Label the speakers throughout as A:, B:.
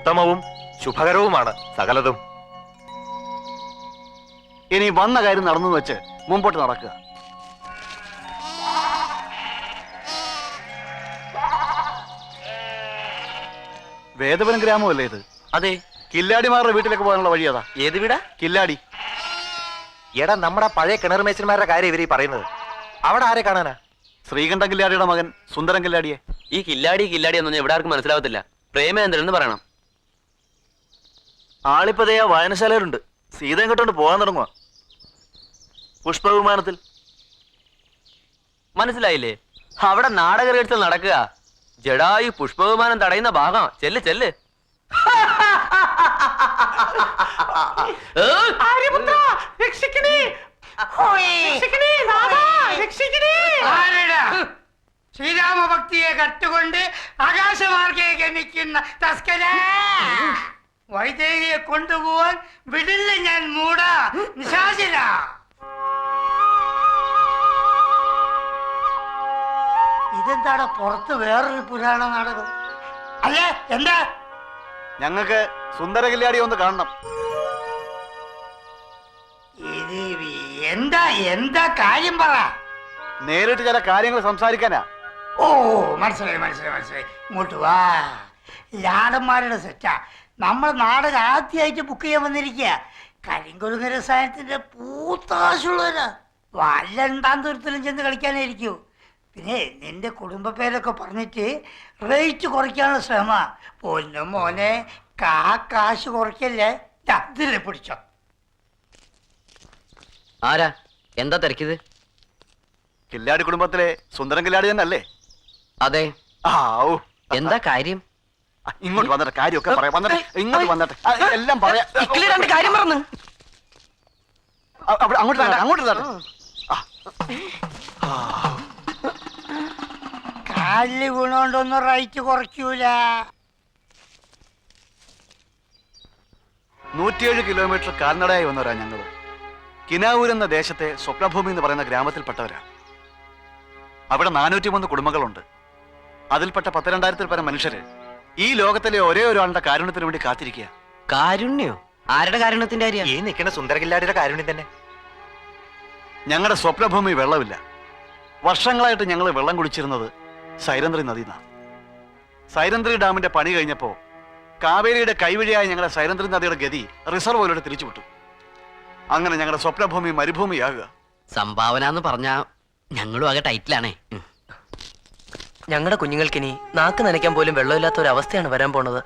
A: ഉത്തമവും ശുഭകരവുമാണ് സകലതും.
B: ഇനി വന്ന കാര്യം നടന്നു വെച്ച് മുമ്പോട്ട് നടക്കുക. വേദപുരം ഗ്രാമമല്ലേ ഇത്?
A: അതെ.
B: കില്ലാടിമാരുടെ വീട്ടിലേക്ക് പോകാനുള്ള വഴി അതാ.
A: ഏത് വീടാ?
B: കില്ലാടി.
A: എടാ, നമ്മുടെ പഴയ കിണർ മേച്ചന്മാരുടെ കാര്യം ഇവരീ പറയുന്നത്. അവിടെ ആരെ കാണാനാ?
B: ശ്രീകണ്ഠൻ കില്ലാടിയുടെ മകൻ സുന്ദരൻ കില്ലാടിയെ.
C: ഈ കില്ലാടി എന്നൊന്നും ഇവിടെ ആർക്കും മനസ്സിലാവത്തില്ല. പ്രേമേന്ദ്രൻ എന്ന് പറയണം.
D: ആളിപ്പതേ വായനശാലയിലുണ്ട്. സീതയും കെട്ടോണ്ട് പോകാൻ തുടങ്ങുക പുഷ്പവിമാനത്തിൽ.
C: മനസ്സിലായില്ലേ? അവിടെ നാടക റിഹേഴ്സൽ നടക്കുക. ജഡായു പുഷ്പവിമാനം തടയുന്ന ഭാഗം. ചെല്ല് ചെല്ല്.
E: ശ്രീരാമഭക്തിയെ കട്ടുകൊണ്ട് ആകാശമാർഗേ ഗമിക്കുന്ന തസ്കര, വൈദേഹിയെ കൊണ്ടുപോവാൻ വിടില്ല ഞാൻ മൂട നിശാചര. ഇതെന്താടാ പുറത്ത് വേറൊരു പുരാണ നാടകം? അല്ലേ എന്താ?
B: ഞങ്ങൾക്ക് സുന്ദര കില്ലാടി ഒന്ന് കാണണം.
E: ഇത് എന്താ എന്താ കാര്യം പറ.
B: നേരിട്ട് ചില കാര്യങ്ങൾ സംസാരിക്കാനാ.
E: ഓ, മനസ്സിലായി മനസ്സിലായി മനസ്സിലായി. ഇങ്ങോട്ട് വാ. ലാടന്മാരുടെ സെറ്റാ. നമ്മൾ നാടകം ആദ്യമായിട്ട് ബുക്ക് ചെയ്യാൻ വന്നിരിക്കുക. കരിങ്കൊരുങ്ങ രസായനത്തിന്റെ പൂത്താശുള്ളവരാ. വല്ലണ്ടാം തുരത്തിലും ചെന്ന് കളിക്കാനായിരിക്കൂ. പിന്നെ നിന്റെ കുടുംബ പേരൊക്കെ പറഞ്ഞിട്ട് റേറ്റ് കുറയ്ക്കാനുള്ള ശ്രമ. പൊന്നും മോനെ, കാശ് കുറയ്ക്കല്ലേ. ഇതിനെ പിടിച്ചോ.
C: ആരാ? എന്താ തിരക്കിത്?
B: കില്ലാടി കുടുംബത്തിലെ സുന്ദരൻ കില്ലാടി തന്നെ അല്ലേ?
C: അതെ. എന്താ കാര്യം?
B: ഇങ്ങോട്ട് വന്നിട്ട് കാര്യമൊക്കെ പറയാം. വന്നിട്ട് ഇങ്ങോട്ട് വന്നിട്ട് എല്ലാം പറയാം.
C: കാര്യം പറഞ്ഞു.
B: അങ്ങോട്ട് അങ്ങോട്ട്
E: കാലില് വീണോണ്ടൊന്നും റേറ്റ് കുറയ്ക്കൂല.
B: 107 കിലോമീറ്റർ കാൽനടയായി വന്നവരാ ഞങ്ങള്. കിനാവൂർ എന്ന ദേശത്തെ സ്വപ്നഭൂമി എന്ന് പറയുന്ന ഗ്രാമത്തിൽപ്പെട്ടവരാ. അവിടെ 403 കുടുംബങ്ങളുണ്ട്. അതിൽപ്പെട്ട 12,000-ൽ പരം മനുഷ്യര് ഈ ലോകത്തിലെ ഒരേ ഒരാളുടെ കാരുണ്യത്തിന് വേണ്ടി കാത്തിരിക്കുക.
C: കാരുണ്യോ? ആരുടെ കാരുണ്യത്തിന്റെ കാര്യം?
A: ഈ നിൽക്കുന്ന സുന്ദരകില്ലാടിയുടെ കാരുണ്യം തന്നെ.
B: ഞങ്ങളുടെ സ്വപ്നഭൂമി വെള്ളമില്ല. വർഷങ്ങളായിട്ട് ഞങ്ങൾ വെള്ളം കുടിച്ചിരുന്നത് സൈരന്ത്രി നദിന്നാണ്. സൈരന്ത്രി ഡാമിന്റെ പണി കഴിഞ്ഞപ്പോ കാവേരിയുടെ കൈവഴിയായ ഞങ്ങളുടെ സൈരന്ത്രി നദിയുടെ ഗതി റിസർവോയിലൂടെ തിരിച്ചുവിട്ടു. അങ്ങനെ ഞങ്ങളുടെ സ്വപ്നഭൂമി മരുഭൂമിയാകുക.
C: സംഭാവന എന്ന് പറഞ്ഞാ ഞങ്ങളും ആകെ ടൈറ്റിലാണേ.
F: ഞങ്ങളുടെ കുഞ്ഞുങ്ങൾക്കിനി നാക്ക് നനയ്ക്കാൻ പോലും വെള്ളമില്ലാത്ത ഒരു അവസ്ഥയാണ് വരാൻ പോണത്.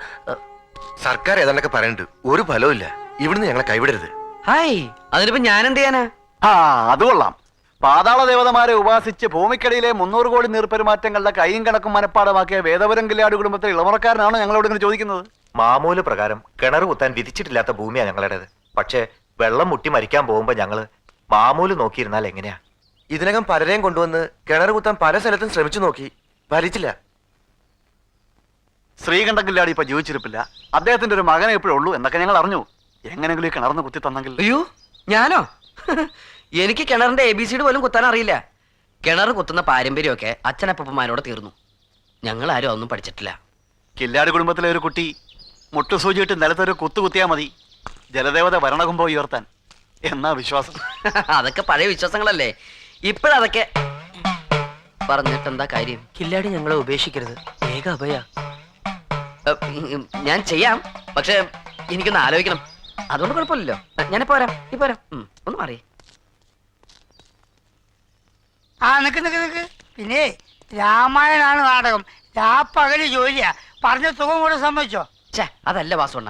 A: സർക്കാർ ഏതാണ്ടൊക്കെ പറയുന്നുണ്ട്. ഒരു ഫലവുമില്ല. ഇവിടുന്ന് ഞങ്ങളെ കൈവിടരുത്.
C: ഹായ്, അതിനിപ്പോ ഞാൻ എന്ത് ചെയ്യാനാ?
B: അത് കൊള്ളാം. പാതാള ദേവതമാരെ ഉപാസിച്ച് ഭൂമിക്കടിയിലെ 300 കോടി നീർപ്പെരുമാറ്റങ്ങളുടെ കൈയും കണക്കും മനപ്പാടമാക്കിയ വേദപുരം കില്ലാടി കുടുംബത്തിലെ ഇളമറക്കാരനാണ് ഞങ്ങളോട് ഇങ്ങനെ ചോദിക്കുന്നത്.
A: മാമൂല് പ്രകാരം കിണർ കുത്താൻ വിധിച്ചിട്ടില്ലാത്ത ഭൂമിയാ ഞങ്ങളുടേത്. പക്ഷേ വെള്ളം മുട്ടി മരിക്കാൻ പോകുമ്പോ ഞങ്ങള് മാമൂല് നോക്കിയിരുന്നാൽ എങ്ങനെയാ?
G: ഇതിനകം പലരെയും കൊണ്ടുവന്ന് കിണർ കുത്താൻ പല സ്ഥലത്തും ശ്രമിച്ചു നോക്കി, ഫലിച്ചില്ല.
B: ശ്രീകണ്ഠൻ കില്ലാടി ഇപ്പൊ ജീവിച്ചിരിപ്പില്ല. അദ്ദേഹത്തിന്റെ ഒരു മകനെ എപ്പോഴും ഉള്ളൂ എന്നൊക്കെ ഞങ്ങൾ അറിഞ്ഞു. എങ്ങനെങ്കിലും ഈ കിണർന്ന് കുത്തി തന്നെങ്കിൽ.
C: അയ്യോ, ഞാനോ? എനിക്ക് കിണറിന്റെ ABCD പോലും കുത്താൻ അറിയില്ല. കിണർ കുത്തുന്ന പാരമ്പര്യമൊക്കെ അച്ഛനപ്പന്മാരോട് തീർന്നു. ഞങ്ങൾ ആരും അതൊന്നും പഠിച്ചിട്ടില്ല.
B: കില്ലാടി കുടുംബത്തിലെ ഒരു കുട്ടി മുട്ടുസൂചിയിട്ട് നിലത്തൊരു കുത്തിയാ മതി ജലദേവത ഭരണകുംഭം ഉയർത്താൻ എന്നാ വിശ്വാസം.
C: അതൊക്കെ പഴയ വിശ്വാസങ്ങളല്ലേ. ഇപ്പോഴതൊക്കെ പറഞ്ഞിട്ടെന്താ കാര്യം?
F: കില്ലാടി ഞങ്ങളെ ഉപേക്ഷിക്കരുത്. വേഗ അഭയ.
C: ഞാൻ ചെയ്യാം, പക്ഷെ എനിക്കൊന്ന് ആലോചിക്കണം. അതുകൊണ്ട് കുഴപ്പമില്ലല്ലോ. ഞാനിപ്പോ വരാം. ഇപ്പൊ വരാം. ഒന്ന് മാറി.
E: നിക്ക്. പിന്നെ രാമായണാണ് നാടകം. പകല് ജോലിയാ. പറഞ്ഞ തുക കൂടെ സമ്മതിച്ചോ?
C: അതല്ല വാസുണ്ണ,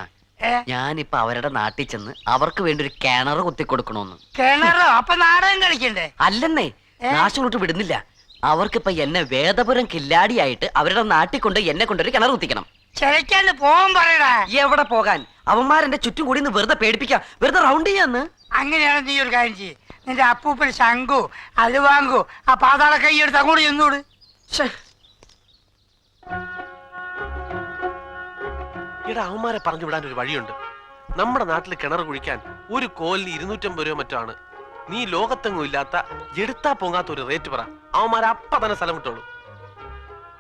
C: ഞാനിപ്പൊ അവരുടെ നാട്ടിൽ ചെന്ന് അവർക്ക് വേണ്ടി ഒരു കിണർ കുത്തിക്കൊടുക്കണോന്ന്.
E: കിണറോ? അപ്പൊ നാടകം കളിക്കണ്ടേ?
C: അല്ലെന്നേ, നാശോട്ട് വിടുന്നില്ല. അവർക്കിപ്പൊ എന്നെ വേദപുരം കില്ലാടിയായിട്ട് അവരുടെ നാട്ടിൽ കൊണ്ട് എന്നെ കൊണ്ടൊരു കിണർ കുത്തിക്കണം.
E: ചിലക്കാണ്ട് പോകാൻ പറയടാ.
C: എവിടെ പോകാൻ? അവന്മാരെന്റെ ചുറ്റും കൂടി വെറുതെ പേടിപ്പിക്കാം, വെറുതെ റൗണ്ട് ചെയ്യാന്ന്.
E: അങ്ങനെയാണ് നീ ഒരു കാര്യം ചെയ്യ്. നിന്റെ അപ്പൂപ്പൻ ശങ്കു അത് വാങ്ങൂ. ആ പാതാള കൈയെടുത്ത് അങ്ങോട്ട് ചെന്നൂട്.
H: ഇവിടെ അവന്മാരെ പറഞ്ഞു വിടാൻ ഒരു വഴിയുണ്ട്. നമ്മുടെ നാട്ടിൽ കിണർ കുഴിക്കാൻ ഒരു കോലിന് 250 രൂപ മറ്റാണ്. നീ ലോകത്തെങ്ങും ഇല്ലാത്ത എടുത്താ പൊങ്ങാത്ത ഒരു റേറ്റ് പറ. അവന്മാരെ അപ്പ തന്നെ സ്ഥലം വിട്ടോളൂ.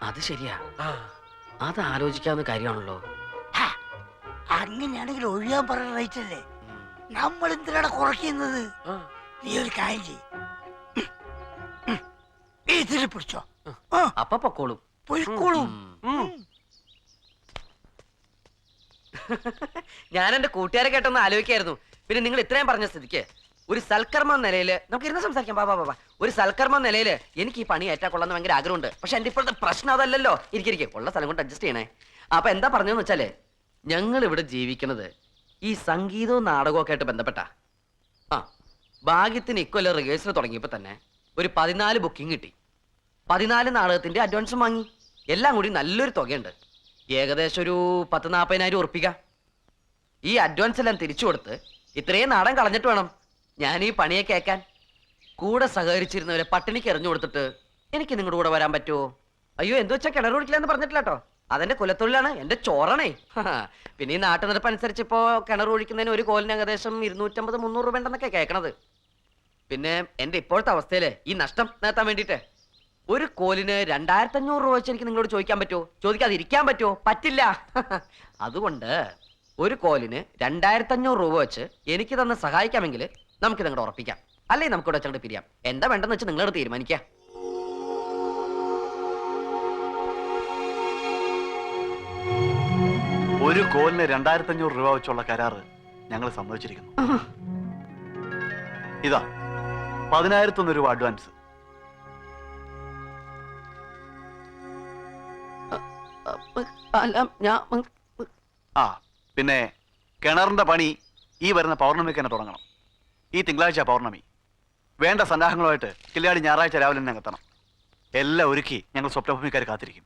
C: അത് ശരിയാ. അത് ആലോചിക്കാവുന്ന കാര്യമാണല്ലോ.
E: അങ്ങനെയാണെങ്കിൽ ഒഴിയാൻ പറയുന്ന റേറ്റ് അല്ലേ? നമ്മൾ എന്തിനാണ് കുറയ്ക്കുന്നത്? നീ ഒരു കാര്യം ചെയ്യ്. ഇതിൽ പിടിച്ചോ.
C: അപ്പൊ പൊക്കോളും.
E: പൊയ്ക്കോളും.
C: ഞാൻ എന്റെ കൂട്ടുകാരെ കേട്ടൊന്ന് ആലോചിക്കായിരുന്നു. പിന്നെ നിങ്ങൾ ഇത്രയും പറഞ്ഞ സ്ഥിതിക്ക് ഒരു സൽക്കർമ്മ നിലയില് നമുക്ക് ഇരുന്ന് സംസാരിക്കാം. ബാബാ ഒരു സൽക്കർമ്മ നിലയില് എനിക്ക് ഈ പണി ഏറ്റാ കൊള്ളാന്ന് ഭയങ്കര ആഗ്രഹമുണ്ട്. പക്ഷെ എന്റെ ഇപ്പോഴത്തെ പ്രശ്നം അതല്ലല്ലോ. ഇരിക്കും ഉള്ള സ്ഥലം കൊണ്ട് അഡ്ജസ്റ്റ് ചെയ്യണേ. അപ്പൊ എന്താ പറഞ്ഞതെന്ന് വെച്ചാല്, ഞങ്ങൾ ഇവിടെ ജീവിക്കുന്നത് ഈ സംഗീതവും നാടകവും ഒക്കെ ആയിട്ട് ബന്ധപ്പെട്ട ഭാഗ്യത്തിന് ഇക്കൊല്ലം റിഹേഴ്സൽ തുടങ്ങിയപ്പോ തന്നെ ഒരു 14 ബുക്കിംഗ് കിട്ടി. 14 നാടകത്തിന്റെ അഡ്വാൻസും വാങ്ങി. എല്ലാം കൂടി നല്ലൊരു തുകയുണ്ട്. ഏകദേശം ഒരു 10-40,000 ഉറപ്പിക്ക. ഈ അഡ്വാൻസ് എല്ലാം തിരിച്ചു കൊടുത്ത് ഇത്രയും നാടൻ കളഞ്ഞിട്ട് വേണം ഞാൻ ഈ പണിയെ കേൾക്കാൻ. കൂടെ സഹകരിച്ചിരുന്നവരെ പട്ടിണിക്ക് എറിഞ്ഞു കൊടുത്തിട്ട് എനിക്ക് നിങ്ങളുടെ കൂടെ വരാൻ പറ്റുമോ? അയ്യോ, എന്തു വെച്ചാൽ കിണർ കുടിക്കില്ല എന്ന് പറഞ്ഞിട്ടില്ല കേട്ടോ. അതെന്റെ കുലത്തൊഴിലാണ്, എന്റെ ചോറണേ. പിന്നെ ഈ നാട്ടുനിരപ്പ് അനുസരിച്ച് ഇപ്പോ കിണർ ഒഴിക്കുന്നതിന് ഒരു കോലിന് ഏകദേശം 250-300 രൂപ ഉണ്ടെന്നൊക്കെ കേൾക്കണത്. പിന്നെ എന്റെ ഇപ്പോഴത്തെ അവസ്ഥയില് ഈ നഷ്ടം നേട്ടാൻ വേണ്ടിയിട്ട് ഒരു കോലിന് 2500 രൂപ വെച്ച് എനിക്ക് നിങ്ങളോട് ചോദിക്കാൻ പറ്റുമോ? ചോദിക്കാതിരിക്കാൻ പറ്റുമോ? പറ്റില്ല. അതുകൊണ്ട് ഒരു കോലിന് 2500 രൂപ വെച്ച് എനിക്ക് തന്നെ സഹായിക്കാമെങ്കിൽ നമുക്ക് നിങ്ങളുടെ ഉറപ്പിക്കാം. അല്ലെങ്കിൽ നമുക്ക് ഇവിടെ വെച്ചങ്ങോട്ട് പിരിയാം. എന്താ വേണ്ടെന്ന് വെച്ച് നിങ്ങളോട് തീരുമാനിക്കാം.
B: ഒരു കോലിന് 2500 രൂപ വെച്ചുള്ള കരാറ് ഞങ്ങൾ സമ്മതിച്ചിരിക്കുന്നു. ഇതാ 10,001 രൂപ അഡ്വാൻസ്. ആ പിന്നെ കിണറിന്റെ പണി ഈ വരുന്ന പൗർണമിക്ക് തന്നെ തുടങ്ങണം. ഈ തിങ്കളാഴ്ച പൗർണമി. വേണ്ട സന്നാഹങ്ങളുമായിട്ട് കില്ലാടി ഞായറാഴ്ച രാവിലെ തന്നെ എത്തണം. എല്ലാം ഒരുക്കി ഞങ്ങൾ സ്വപ്നഭൂമിക്കാർ കാത്തിരിക്കും.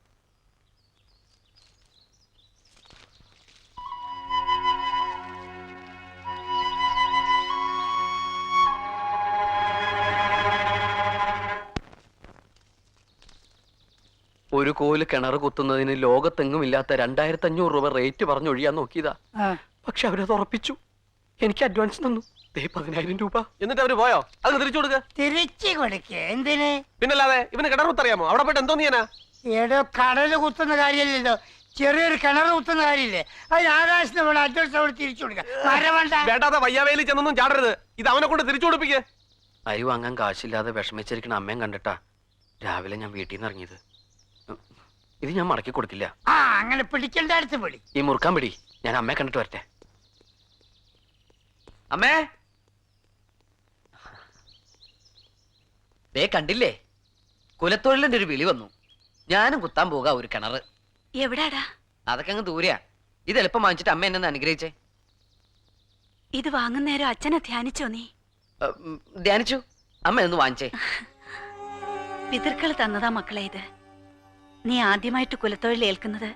C: ഒരു കോല് കിണർ കുത്തുന്നതിന് ലോകത്തെങ്ങും ഇല്ലാത്ത 2500 രൂപ റേറ്റ് പറഞ്ഞൊഴിയാൻ നോക്കിയതാ. പക്ഷെ അവരത് ഉറപ്പിച്ചു. എനിക്ക് അഡ്വാൻസ് തന്നു 10,000 രൂപ.
H: എന്നിട്ട് അവര് പോയോ? അത് തിരിച്ചു കൊടുക്ക.
E: തിരിച്ചു കൊടുക്ക. എന്തിന്?
H: പിന്നല്ലാതെ ഇവന് കിണർ കുത്തറിയാമോ? അവിടെ പോയിട്ട് എന്തോ നീനാ?
E: ഏടോ കടല് കുത്തുന്ന കാര്യമില്ലല്ലോ, ചെറിയൊരു കിണർ കുത്തുന്ന കാര്യമില്ലേ? അതിന് ആകാശത്തിന് വേണം അഡ്വാൻസ് അവിടെ തിരിച്ചു കൊടുക്കാം.
H: വേണ്ടാതെ വയ്യാവേലി ചെന്നൊന്നും ചാടരുത്. ഇത് അവനെ കൊണ്ട് തിരിച്ചു കൊടുപ്പിക്കേ.
C: അരി വാങ്ങാൻ കാശില്ലാതെ വിഷമിച്ചിരിക്കണ അമ്മയും കണ്ടിട്ടാ രാവിലെ ഞാൻ വീട്ടിൽ നിന്ന് ഇറങ്ങിയത്. ഇത് ഞാൻ മടക്കി കൊടുക്കില്ല.
E: അങ്ങനെ പിടിക്കേണ്ട അടുത്ത് പിടി.
C: ഈ മുറുക്കാൻ പിടി. ഞാൻ അമ്മയെ കണ്ടിട്ട് വരട്ടെ. അമ്മേ, ദേ കണ്ടില്ലേ, കുലത്തൊഴിലിന്റെ ഒരു വിളി വന്നു. ഞാനും കുത്താൻ പോകാ ഒരു കിണറ്.
I: എവിടാടാ?
C: അതൊക്കെ അങ്ങ് ദൂരെയാ. ഇത് എളുപ്പം വാങ്ങിച്ചിട്ട് അമ്മ എന്നെ ഒന്ന് അനുഗ്രഹിച്ചേ.
I: ഇത് വാങ്ങുന്നേരം അച്ഛനെ ധ്യാനിച്ചോ നീ?
C: ധ്യാനിച്ചു. അമ്മ ഒന്ന് വാങ്ങിച്ചേ.
I: പിതൃക്കൾ തന്നതാ മക്കളെ ഇത്. നീ ആദ്യമായിട്ട് കുലത്തൊഴിൽ ഏൽക്കുന്നത്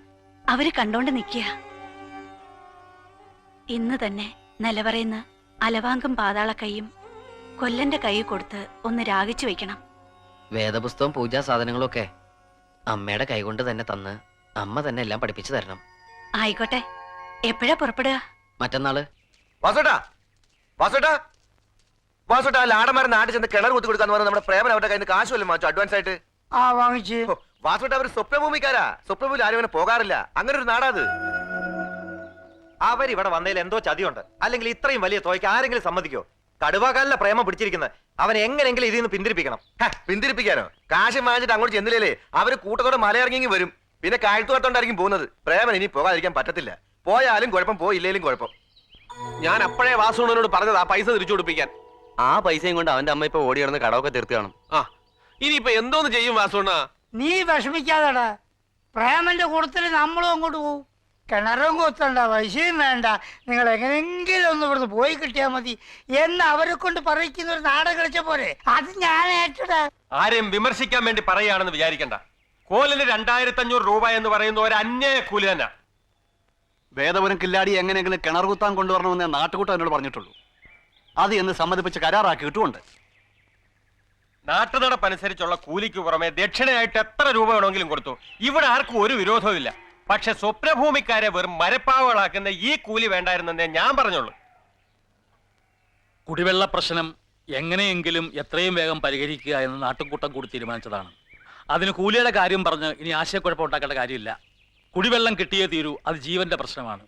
I: അവര് കണ്ടോണ്ട് നിൽക്കുക. ഇന്ന് തന്നെ നിലവറയുന്ന അലവാങ്കം പാതാള കൈയും കൊല്ലന്റെ കൈ കൊടുത്ത് ഒന്ന് രാഗിച്ചു വെക്കണം.
C: വേദപുസ്തകവും പൂജാ സാധനങ്ങളും ഒക്കെ അമ്മയുടെ കൈകൊണ്ട് തന്നെ തന്ന് അമ്മ തന്നെ എല്ലാം പഠിപ്പിച്ചു തരണം.
I: ആയിക്കോട്ടെ. എപ്പോഴാ പുറപ്പെടുക?
C: മറ്റന്നാള്.
G: വാസുട്ടാ വാസുട്ടാ വാസുട്ടാ ലാടന്മാരെ നാട്ടിൽ ചെന്ന് കിണർ കുത്തി കൊടുക്കാന്ന് പറഞ്ഞാൽ നമ്മുടെ പ്രേമൻ അവരുടെ കയ്യിൽ നിന്ന് കാശ് വല്ലതും വാങ്ങിച്ചു അഡ്വാൻസ് ആയിട്ട്?
E: വാങ്ങിച്ചു.
G: വാസുട്ട അവര് സ്വപ്നഭൂമിക്കാരാ. സ്വപ്നഭൂമിയിൽ ആരും അങ്ങനെ പോകാറില്ല. അങ്ങനെ ഒരു നാടാത്.
A: അവരിവിടെ വന്നതിൽ എന്തോ ചതിയുണ്ട്. അല്ലെങ്കിൽ ഇത്രയും വലിയ തുകയ്ക്ക് ആരെങ്കിലും സമ്മതിക്കോ? കടുവാക്കാലിലെ പ്രേമം പിടിച്ചിരിക്കുന്നത്. അവൻ എങ്ങനെയെങ്കിലും ഇതിൽ നിന്ന് പിന്തിരിപ്പിക്കണം.
G: പിന്തിരിപ്പിക്കാനോ? കാശ് വാങ്ങിച്ചിട്ട് അങ്ങോട്ട് ചെന്നില്ലേ അവര് കൂട്ടത്തോടെ മലയിറങ്ങി വരും. പിന്നെ കാഴ്ത്തുകൊണ്ടായിരിക്കും പോകുന്നത്. പ്രേമൻ ഇനി പോകാതിരിക്കാൻ പറ്റത്തില്ല. പോയാലും കുഴപ്പം, പോയില്ലേലും കുഴപ്പം.
H: ഞാൻ അപ്പോഴേ വാസുണ്ണനോട് പറഞ്ഞത് ആ പൈസ തിരിച്ചു കൊടുപ്പിക്കാൻ.
C: ആ പൈസയും കൊണ്ട് അവന്റെ അമ്മ ഇപ്പൊ ഓടി കിടന്ന് കടമൊക്കെ തീർത്ത് കാണും.
H: ആ ഇനിയിപ്പൊ എന്തോന്ന് ചെയ്യും വാസുണ്ണ?
E: നീ വിഷമിക്കാതെടാ. പ്രേമന്റെ കൂട്ടത്തിൽ നമ്മളും അങ്ങോട്ട് പോവും. കിണറും കുത്തണ്ട, പൈസയും വേണ്ട, നിങ്ങൾ എങ്ങനെങ്കിലും ഒന്ന് ഇവിടുന്ന് പോയി കിട്ടിയാൽ മതി എന്ന് അവരെ കൊണ്ട് പറയിക്കുന്ന ഒരു നാടകം കളിച്ച പോലെ. അത് ഞാൻ ഏറ്റടാ.
J: ആരെയും വിമർശിക്കാൻ വേണ്ടി പറയുകയാണെന്ന് വിചാരിക്കണ്ട. കോലിന് 2500 രൂപ എന്ന് പറയുന്ന ഒരു അന്യായ കൂലി തന്നെ.
B: വേദപുരം കില്ലാടി എങ്ങനെയെങ്കിലും കിണർ കുത്താൻ കൊണ്ടുവരണമെന്ന് നാട്ടുകൂട്ടം എന്നോട് പറഞ്ഞിട്ടുള്ളൂ. അത് എന്ന് സമ്മതിപ്പിച്ച് കരാറാക്കി കിട്ടുമുണ്ട്.
J: നാട്ടുനടപ്പനുസരിച്ചുള്ള കൂലിക്ക് പുറമെ ദക്ഷിണയായിട്ട് എത്ര രൂപ വേണമെങ്കിലും കൊടുത്തു. ഇവിടെ ആർക്കും ഒരു വിരോധവും ഇല്ല. പക്ഷെ സ്വപ്നഭൂമിക്കാരെ വെറും മരപ്പാവകളാക്കുന്ന ഈ കൂലി വേണ്ടായിരുന്നെന്നേ ഞാൻ പറഞ്ഞുള്ളൂ.
K: കുടിവെള്ള പ്രശ്നം എങ്ങനെയെങ്കിലും എത്രയും വേഗം പരിഹരിക്കുക എന്ന് നാട്ടുകൂട്ടം കൂടി തീരുമാനിച്ചതാണ്. അതിന് കൂലിയുടെ കാര്യം പറഞ്ഞ് ഇനി ആശയക്കുഴപ്പം ഉണ്ടാക്കേണ്ട കാര്യമില്ല. കുടിവെള്ളം കിട്ടിയേ തീരൂ. അത് ജീവന്റെ പ്രശ്നമാണ്.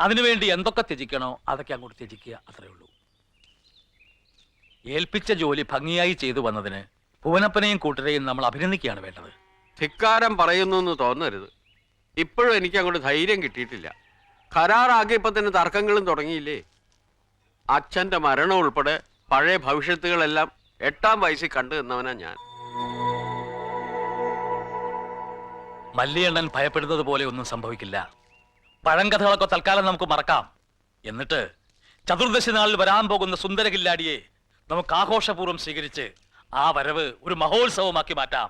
K: അതിനുവേണ്ടി എന്തൊക്കെ ത്യജിക്കണോ അതൊക്കെ അങ്ങോട്ട് ത്യജിക്കുക, അത്രേ ഉള്ളൂ. ഏൽപ്പിച്ച ജോലി ഭംഗിയായി ചെയ്തു വന്നതിന് ഭുവനപ്പനെയും കൂട്ടരെയും നമ്മൾ അഭിനന്ദിക്കുകയാണ് വേണ്ടത്.
L: ധിക്കാരം പറയുന്നു എന്ന് തോന്നരുത്. ഇപ്പോഴും എനിക്ക് അങ്ങോട്ട് ധൈര്യം കിട്ടിയിട്ടില്ല. കരാറാക്കിയപ്പോ തന്നെ തർക്കങ്ങളും തുടങ്ങിയില്ലേ? അച്ഛന്റെ മരണം ഉൾപ്പെടെ പഴയ ഭവിഷ്യത്തുകളെല്ലാം 8ാം വയസ്സിൽ കണ്ടു നിന്നവനാ ഞാൻ.
K: മല്ലിയണ്ണൻ ഭയപ്പെടുന്നത് പോലെ ഒന്നും സംഭവിക്കില്ല. പഴങ്കഥകളൊക്കെ തൽക്കാലം നമുക്ക് മറക്കാം. എന്നിട്ട് ചതുർദശി നാളിൽ വരാൻ പോകുന്ന സുന്ദരകില്ലാടിയെ നമുക്ക് ആഘോഷപൂർവ്വം സ്വീകരിച്ച് ആ വരവ് ഒരു മഹോത്സവമാക്കി മാറ്റാം.